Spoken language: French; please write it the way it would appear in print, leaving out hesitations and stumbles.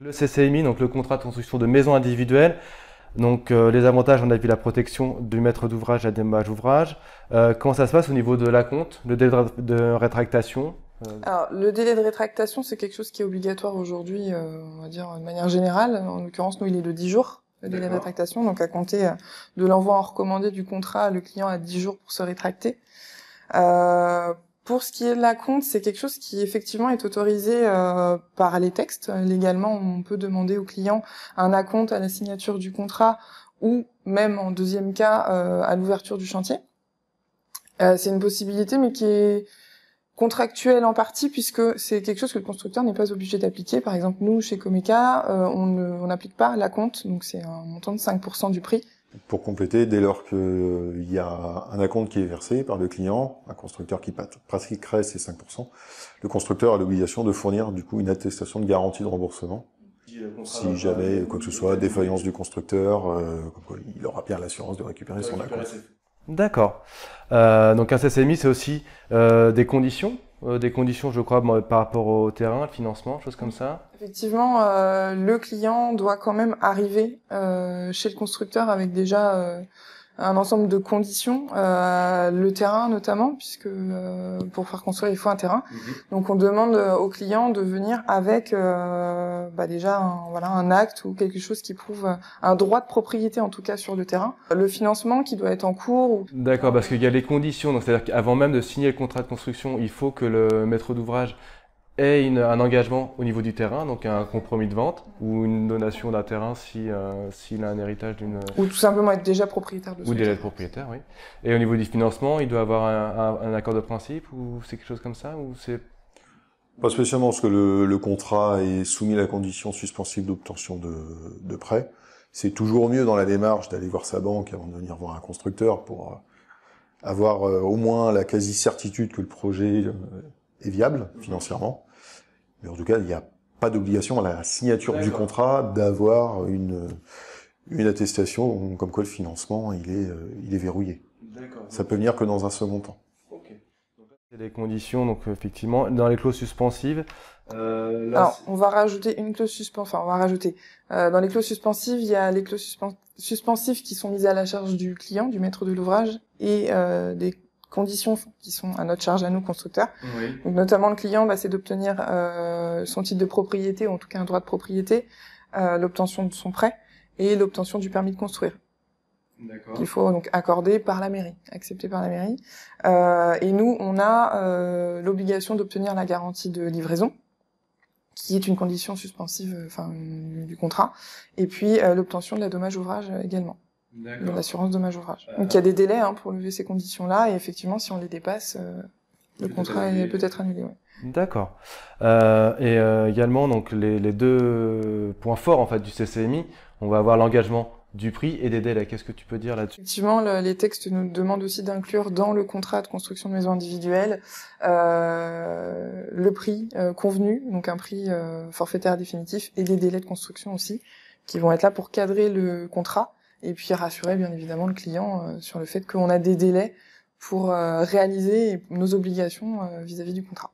Le CCMI, donc le contrat de construction de maison individuelle. Donc les avantages, on a vu la protection du maître d'ouvrage et la dédommage ouvrage. Comment ça se passe au niveau de l'acompte, le délai de rétractation? Alors, le délai de rétractation, c'est quelque chose qui est obligatoire aujourd'hui, on va dire de manière générale. En l'occurrence, nous, il est de 10 jours, le délai de rétractation. Donc, à compter de l'envoi en recommandé du contrat, le client a 10 jours pour se rétracter. Pour ce qui est de l'acompte, c'est quelque chose qui effectivement est autorisé par les textes. Légalement, on peut demander au client un acompte à la signature du contrat ou même en deuxième cas à l'ouverture du chantier. C'est une possibilité, mais qui est contractuelle en partie, puisque c'est quelque chose que le constructeur n'est pas obligé d'appliquer. Par exemple, nous, chez Comeca, on n'applique pas l'acompte, donc c'est un montant de 5% du prix. Pour compléter, dès lors qu'il y a un acompte qui est versé par le client, un constructeur qui pratiquerait ces 5%, le constructeur a l'obligation de fournir du coup une attestation de garantie de remboursement. Si jamais, quoi que ce soit, défaillance du constructeur, il aura bien l'assurance de récupérer son acompte. D'accord. Donc un CCMI, c'est aussi des conditions, je crois, par rapport au terrain, le financement, choses comme ça. Effectivement, le client doit quand même arriver chez le constructeur avec déjà un ensemble de conditions, le terrain notamment, puisque pour faire construire, il faut un terrain. Donc on demande au client de venir avec déjà un acte ou quelque chose qui prouve un droit de propriété en tout cas sur le terrain. Le financement qui doit être en cours. D'accord, parce qu'il y a les conditions, donc c'est-à-dire qu'avant même de signer le contrat de construction, il faut que le maître d'ouvrage ait un engagement au niveau du terrain, donc un compromis de vente ou une donation d'un terrain s'il a un héritage d'une... Ou tout simplement être déjà propriétaire de son Ou déjà terrain. être propriétaire, oui. Et au niveau du financement, il doit avoir un accord de principe ou c'est quelque chose comme ça ou c'est... Pas spécialement, parce que le contrat est soumis à la condition suspensive d'obtention de prêt. C'est toujours mieux dans la démarche d'aller voir sa banque avant de venir voir un constructeur pour avoir au moins la quasi-certitude que le projet est viable financièrement. Mais en tout cas, il n'y a pas d'obligation à la signature du contrat d'avoir une attestation comme quoi le financement il est verrouillé. Ça peut venir que dans un second temps. C'est les conditions, donc effectivement, dans les clauses suspensives. Alors, on va rajouter une clause suspensive. Enfin, on va rajouter. Dans les clauses suspensives, il y a les clauses suspensives qui sont mises à la charge du client, du maître de l'ouvrage, et des conditions qui sont à notre charge à nous, constructeurs. Oui. Donc, notamment, le client, c'est d'obtenir son titre de propriété, ou en tout cas un droit de propriété, l'obtention de son prêt, et l'obtention du permis de construire. Qu'il faut donc accorder par la mairie, accepté par la mairie. Et nous, on a l'obligation d'obtenir la garantie de livraison, qui est une condition suspensive du contrat, et puis l'obtention de la dommage ouvrage également, de l'assurance dommage ouvrage. Donc il y a des délais pour lever ces conditions-là, et effectivement, si on les dépasse, le contrat peut être annulé. Ouais. D'accord. Également, donc les deux points forts en fait du CCMI, on va avoir l'engagement du prix et des délais. Qu'est-ce que tu peux dire là-dessus? Effectivement, les textes nous demandent aussi d'inclure dans le contrat de construction de maison individuelle le prix convenu, donc un prix forfaitaire définitif, et des délais de construction aussi, qui vont être là pour cadrer le contrat, et puis rassurer bien évidemment le client sur le fait qu'on a des délais pour réaliser nos obligations vis-à-vis du contrat.